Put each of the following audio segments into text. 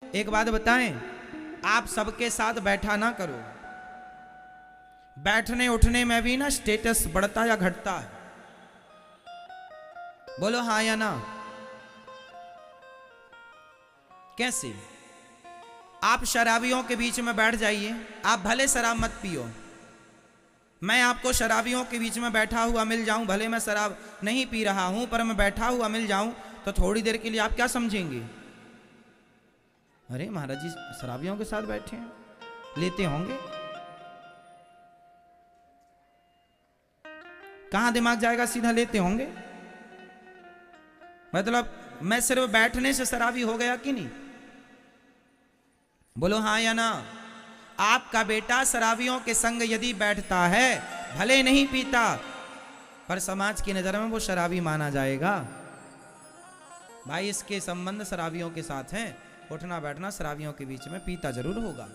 एक बात बताएं, आप सबके साथ बैठा ना करो। बैठने उठने में भी ना स्टेटस बढ़ता या घटता है। बोलो हाँ या ना। कैसे? आप शराबियों के बीच में बैठ जाइए, आप भले शराब मत पियो, मैं आपको शराबियों के बीच में बैठा हुआ मिल जाऊं, भले मैं शराब नहीं पी रहा हूं पर मैं बैठा हुआ मिल जाऊं, तो थोड़ी देर के लिए आप क्या समझेंगे? अरे महाराज जी शराबियों के साथ बैठे हैं, लेते होंगे। कहां दिमाग जाएगा? सीधा लेते होंगे। मतलब मैं सिर्फ बैठने से शराबी हो गया कि नहीं? बोलो हाँ या ना। आपका बेटा शराबियों के संग यदि बैठता है, भले नहीं पीता, पर समाज की नजर में वो शराबी माना जाएगा। भाई इसके संबंध शराबियों के साथ हैं, उठना बैठना शराबियों के बीच में, पीता जरूर होगा,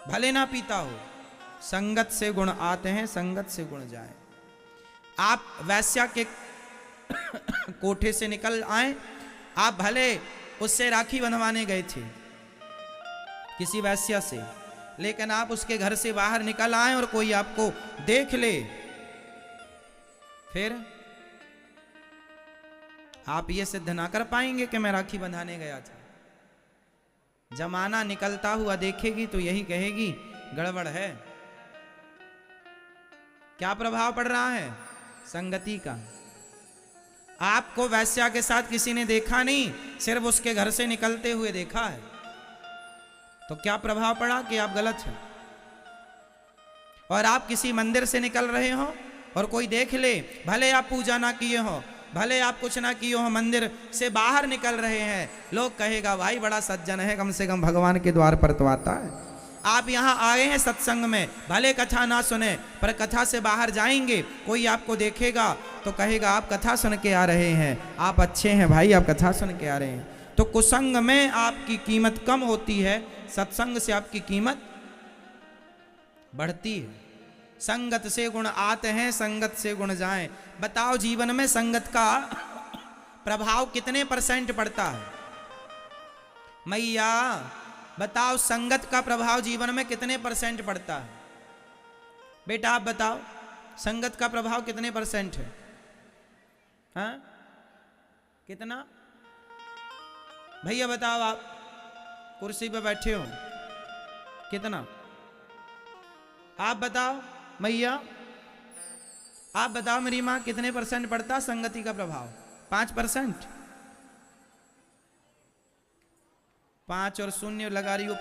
भले ना पीता हो। संगत से गुण आते हैं, संगत से गुण जाए। आप वैश्या के कोठे से निकल आए, आप भले उससे राखी बंधवाने गए थे किसी वैश्या से, लेकिन आप उसके घर से बाहर निकल आए और कोई आपको देख ले, फिर आप ये सिद्ध ना कर पाएंगे कि मैं राखी बंधाने गया था। जमाना निकलता हुआ देखेगी तो यही कहेगी गड़बड़ है। क्या प्रभाव पड़ रहा है? संगति का। आपको वैश्या के साथ किसी ने देखा नहीं, सिर्फ उसके घर से निकलते हुए देखा है, तो क्या प्रभाव पड़ा कि आप गलत हैं। और आप किसी मंदिर से निकल रहे हो और कोई देख ले, भले आप पूजा ना किए हो, भले आप कुछ ना किए हो, मंदिर से बाहर निकल रहे हैं, लोग कहेगा भाई बड़ा सज्जन है, कम से कम भगवान के द्वार पर तो आता है। आप यहाँ आए हैं सत्संग में, भले कथा ना सुने, पर कथा से बाहर जाएंगे, कोई आपको देखेगा तो कहेगा आप कथा सुन के आ रहे हैं, आप अच्छे हैं भाई, आप कथा सुन के आ रहे हैं। तो कुसंग में आपकी कीमत कम होती है, सत्संग से आपकी कीमत बढ़ती है। संगत से गुण आते हैं, संगत से गुण जाएं। बताओ जीवन में संगत का प्रभाव कितने % पड़ता है? मैया बताओ संगत का प्रभाव जीवन में कितने % पड़ता है? बेटा आप बताओ संगत का प्रभाव कितने % है? हाँ कितना? भैया बताओ, आप कुर्सी पे बैठे हो, कितना? आप बताओ मैया, आप बताओ मेरी मां, कितने % पड़ता संगति का प्रभाव? 5%? 5 और 0 लगा रही हो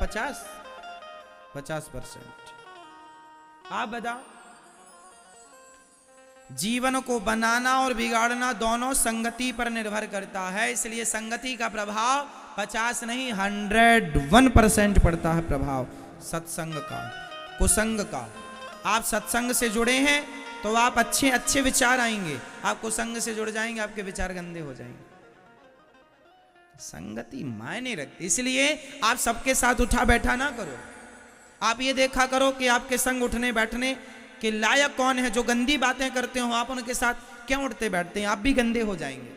50%। आप बताओ। जीवन को बनाना और बिगाड़ना दोनों संगति पर निर्भर करता है, इसलिए संगति का प्रभाव 50 नहीं 101% पड़ता है प्रभाव सत्संग का, कुसंग का। आप सत्संग से जुड़े हैं तो आप अच्छे अच्छे विचार आएंगे, आप कुसंग से जुड़ जाएंगे आपके विचार गंदे हो जाएंगे। संगति मायने रखती, इसलिए आप सबके साथ उठा बैठा ना करो। आप ये देखा करो कि आपके संग उठने बैठने के लायक कौन है। जो गंदी बातें करते हो आप उनके साथ क्यों उठते बैठते हैं? आप भी गंदे हो जाएंगे।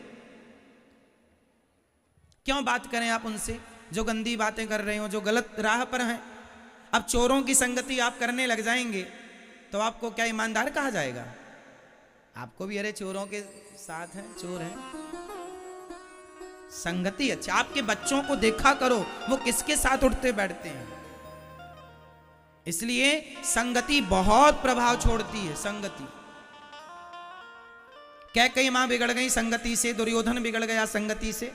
क्यों बात करें आप उनसे जो गंदी बातें कर रहे हो, जो गलत राह पर हैं? अब चोरों की संगति आप करने लग जाएंगे तो आपको क्या ईमानदार कहा जाएगा? आपको भी अरे चोरों के साथ हैं, चोर हैं। संगति अच्छा। आपके बच्चों को देखा करो वो किसके साथ उठते बैठते हैं। इसलिए संगति बहुत प्रभाव छोड़ती है। संगति कैकेयी मां बिगड़ गई संगति से, दुर्योधन बिगड़ गया संगति से।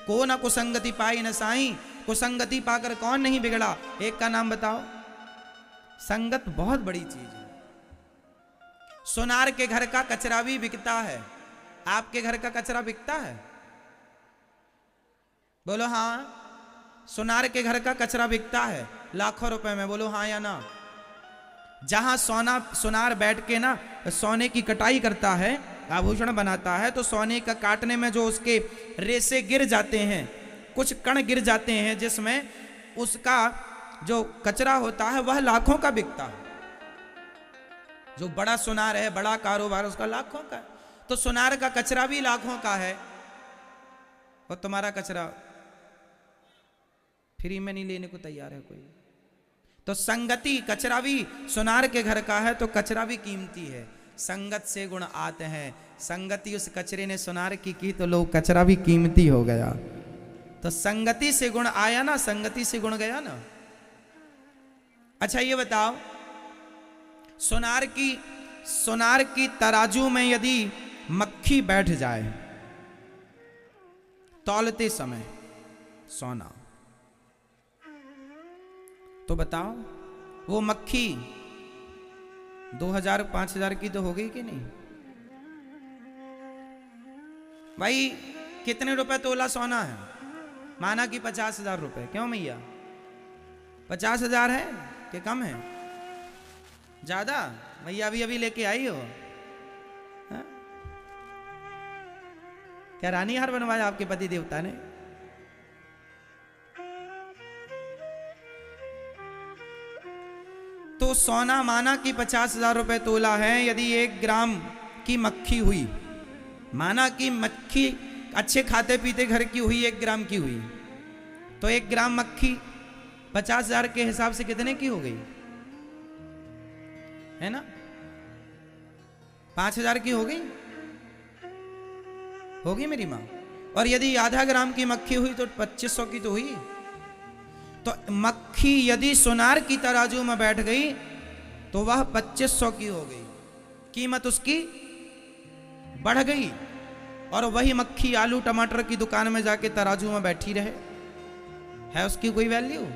को न कुसंगति पाई न साई, कुसंगति पाकर कौन नहीं बिगड़ा? एक का नाम बताओ। संगत बहुत बड़ी चीज है। सोनार के घर का कचरा भी बिकता है, आपके घर का कचरा बिकता है? बोलो हाँ। सोनार के घर का कचरा बिकता है लाखों रुपए में, बोलो हाँ या ना। जहां सोनार बैठ के ना सोने की कटाई करता है, आभूषण बनाता है, तो सोने का काटने में जो उसके रेसे गिर जाते हैं, कुछ कण गिर जाते हैं, जिसमें उसका जो कचरा होता है वह लाखों का बिकता है। जो बड़ा सोनार है, बड़ा कारोबार, उसका लाखों का। तो सोनार का कचरा भी लाखों का है और तुम्हारा कचरा फ्री में नहीं लेने को तैयार है कोई। तो संगति, कचरा भी सुनार के घर का है तो कचरा भी कीमती है। संगत से गुण आते हैं। संगति उस कचरे ने सुनार की तो लोग कचरा भी कीमती हो गया। तो संगति से गुण आया ना, संगति से गुण गया ना। अच्छा ये बताओ, सुनार की तराजू में यदि मक्खी बैठ जाए तौलते समय सोना, तो बताओ वो मक्खी 2000-5000 की तो हो गई कि नहीं? भाई कितने रुपए तोला सोना है? माना कि 50,000 रुपए। क्यों मैया 50,000 है कि कम है? ज्यादा? मैया अभी लेके आई हो? हा? क्या रानी हार बनवाया आपके पति देवता ने? तो सोना माना कि 50,000 रुपए तोला है। यदि 1 ग्राम की मक्खी हुई, माना कि मक्खी अच्छे खाते पीते घर की हुई, 1 ग्राम की हुई, तो 1 ग्राम मक्खी 50,000 के हिसाब से कितने की हो गई? है ना? 5,000 की हो गई? होगी मेरी मां। और यदि आधा ग्राम की मक्खी हुई तो 2500 की तो हुई। तो मक्खी यदि सुनार की तराजू में बैठ गई तो वह 2500 की हो गई, कीमत उसकी बढ़ गई। और वही मक्खी आलू टमाटर की दुकान में जाके तराजू में बैठी रहे, है उसकी कोई वैल्यू?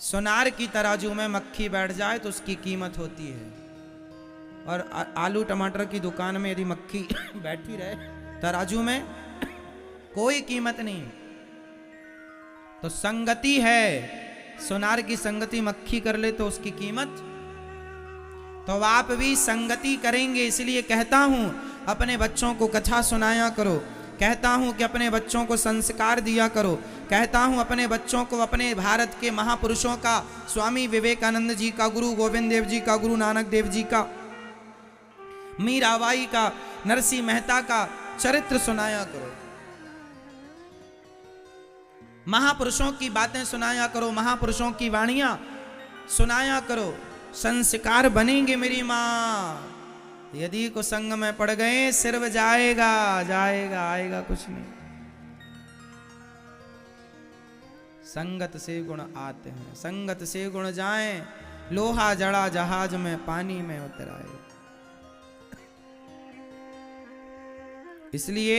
सुनार की तराजू में मक्खी बैठ जाए तो उसकी कीमत होती है। और आलू टमाटर की दुकान में यदि मक्खी बैठी रहे तराजू में, कोई कीमत नहीं। तो संगति है, सुनार की संगति मक्खी कर ले तो उसकी कीमत। तो आप भी संगति करेंगे, इसलिए कहता हूं अपने बच्चों को कथा सुनाया करो, कहता हूं कि अपने बच्चों को संस्कार दिया करो, कहता हूं अपने बच्चों को अपने भारत के महापुरुषों का, स्वामी विवेकानंद जी का, गुरु गोविंद देव जी का, गुरु नानक देव जी का, मीराबाई का, नरसिंह मेहता का चरित्र सुनाया करो। महापुरुषों की बातें सुनाया करो, महापुरुषों की वाणियां सुनाया करो। संस्कार बनेंगे मेरी मां। यदि को संग में पड़ गए सिर्फ जाएगा जाएगा, आएगा कुछ नहीं। संगत से गुण आते हैं, संगत से गुण जाएं, लोहा जड़ा जहाज में पानी में उतर आए। इसलिए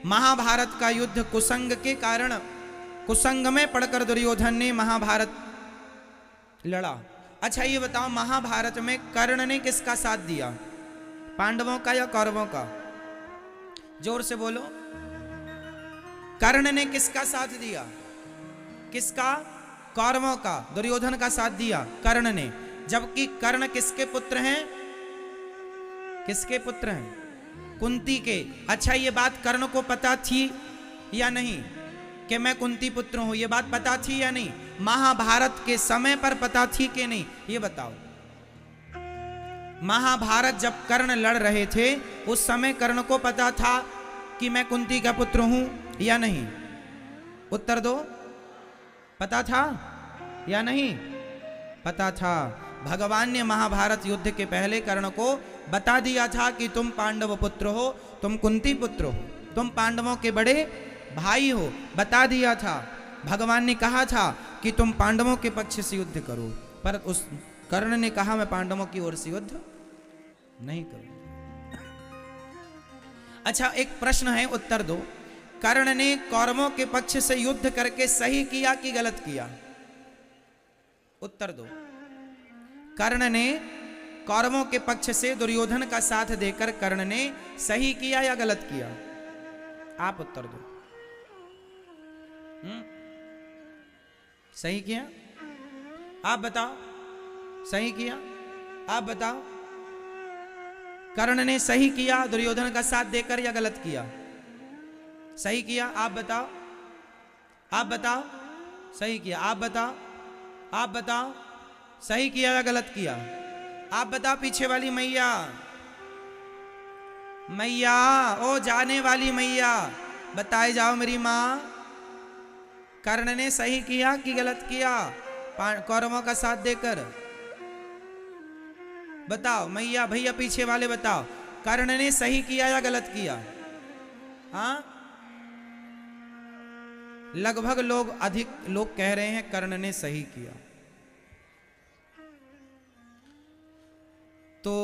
महाभारत का युद्ध कुसंग के कारण, कुसंग में पड़कर दुर्योधन ने महाभारत लड़ा। अच्छा ये बताओ, महाभारत में कर्ण ने किसका साथ दिया? पांडवों का या कौरवों का? जोर से बोलो। कर्ण ने किसका साथ दिया? किसका? कौरवों का। दुर्योधन का साथ दिया कर्ण ने। जबकि कर्ण किसके पुत्र हैं? किसके पुत्र हैं? कुंती के। अच्छा ये बात कर्ण को पता थी या नहीं कि मैं कुंती पुत्र हूं? ये बात पता थी या नहीं? महाभारत के समय पर पता थी कि नहीं, ये बताओ। महाभारत जब कर्ण लड़ रहे थे उस समय कर्ण को पता था कि मैं कुंती का पुत्र हूं या नहीं? उत्तर दो। पता था या नहीं? पता था। भगवान ने महाभारत युद्ध के पहले कर्ण को बता दिया था कि तुम पांडव पुत्र हो, तुम कुंती पुत्र हो, तुम पांडवों के बड़े भाई हो। बता दिया था। भगवान ने कहा था कि तुम पांडवों के पक्ष से युद्ध करो, पर उस कर्ण ने कहा मैं पांडवों की ओर से युद्ध नहीं करूं। अच्छा एक प्रश्न है, उत्तर दो। कर्ण ने कौरवों के पक्ष से युद्ध करके सही किया कि गलत किया? उत्तर दो। कर्ण ने कौरवों के पक्ष से दुर्योधन का साथ देकर कर्ण ने सही किया या गलत किया? आप उत्तर दो। सही किया? आप बताओ। सही किया? आप बताओ। कर्ण ने सही किया दुर्योधन का साथ देकर या गलत किया? सही किया? आप बताओ। आप बताओ। सही किया? आप बताओ। आप बताओ। सही किया या गलत किया? आप बताओ। पीछे वाली मैया, मैया, ओ जाने वाली मैया, बताए जाओ मेरी माँ। कर्ण ने सही किया कि गलत किया कौरवों का साथ देकर? बताओ मैया भैया पीछे वाले बताओ, कर्ण ने सही किया या गलत किया? हाँ, लगभग लोग अधिक लोग कह रहे हैं कर्ण ने सही किया। तो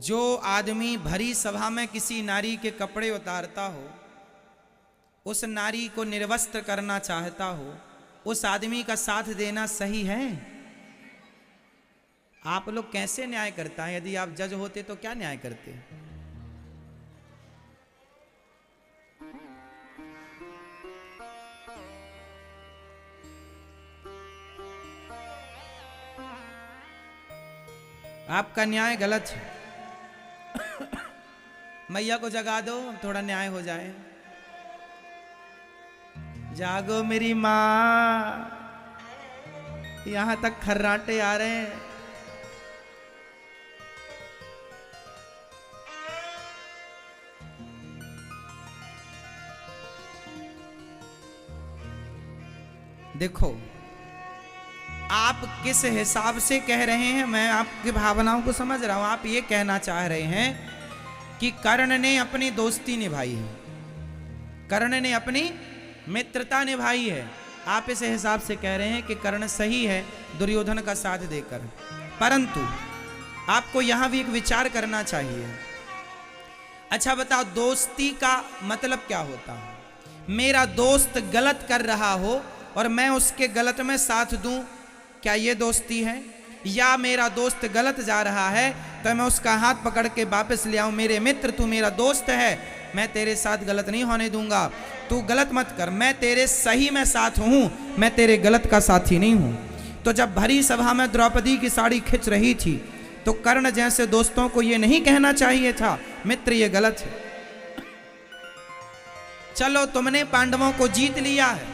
जो आदमी भरी सभा में किसी नारी के कपड़े उतारता हो, उस नारी को निर्वस्त्र करना चाहता हो, उस आदमी का साथ देना सही है? आप लोग कैसे न्याय करता है? यदि आप जज होते तो क्या न्याय करते? आपका न्याय गलत है। मैया को जगा दो, थोड़ा न्याय हो जाए। जागो मेरी माँ, यहां तक खर्राटे आ रहे हैं। देखो आप किस हिसाब से कह रहे हैं, मैं आपकी भावनाओं को समझ रहा हूं। आप ये कहना चाह रहे हैं कि कर्ण ने अपनी दोस्ती निभाई है, कर्ण ने अपनी मित्रता निभाई है। आप इस हिसाब से कह रहे हैं कि कर्ण सही है दुर्योधन का साथ देकर। परंतु आपको यहां भी एक विचार करना चाहिए। अच्छा बताओ, दोस्ती का मतलब क्या होता है? मेरा दोस्त गलत कर रहा हो और मैं उसके गलत में साथ दूं, क्या ये दोस्ती है? या मेरा दोस्त गलत जा रहा है तो मैं उसका हाथ पकड़ के वापस ले आऊं, मेरे मित्र तू मेरा दोस्त है, मैं तेरे साथ गलत नहीं होने दूंगा, तू गलत मत कर, मैं तेरे सही में साथ हूं, मैं तेरे गलत का साथी नहीं हूं। तो जब भरी सभा में द्रौपदी की साड़ी खिंच रही थी तो कर्ण जैसे दोस्तों को यह नहीं कहना चाहिए था मित्र ये गलत है। चलो तुमने पांडवों को जीत लिया है,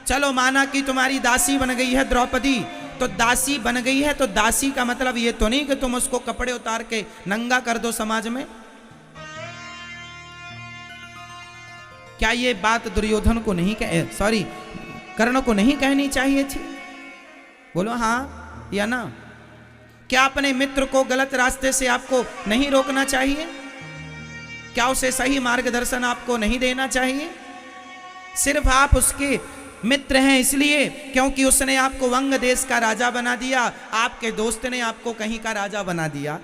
चलो माना कि तुम्हारी दासी बन गई है द्रौपदी, तो दासी बन गई है तो दासी का मतलब ये तो नहीं कि तुम उसको कपड़े उतार के नंगा कर दो समाज में। क्या ये बात दुर्योधन को नहीं कर्ण को नहीं कहनी चाहिए थी? बोलो हाँ या ना। क्या अपने मित्र को गलत रास्ते से आपको नहीं रोकना चाहिए? क्या उसे सही मार्गदर्शन आपको नहीं देना चाहिए? सिर्फ आप उसके मित्र हैं इसलिए क्योंकि उसने आपको वंग देश का राजा बना दिया, आपके दोस्त ने आपको कहीं का राजा बना दिया,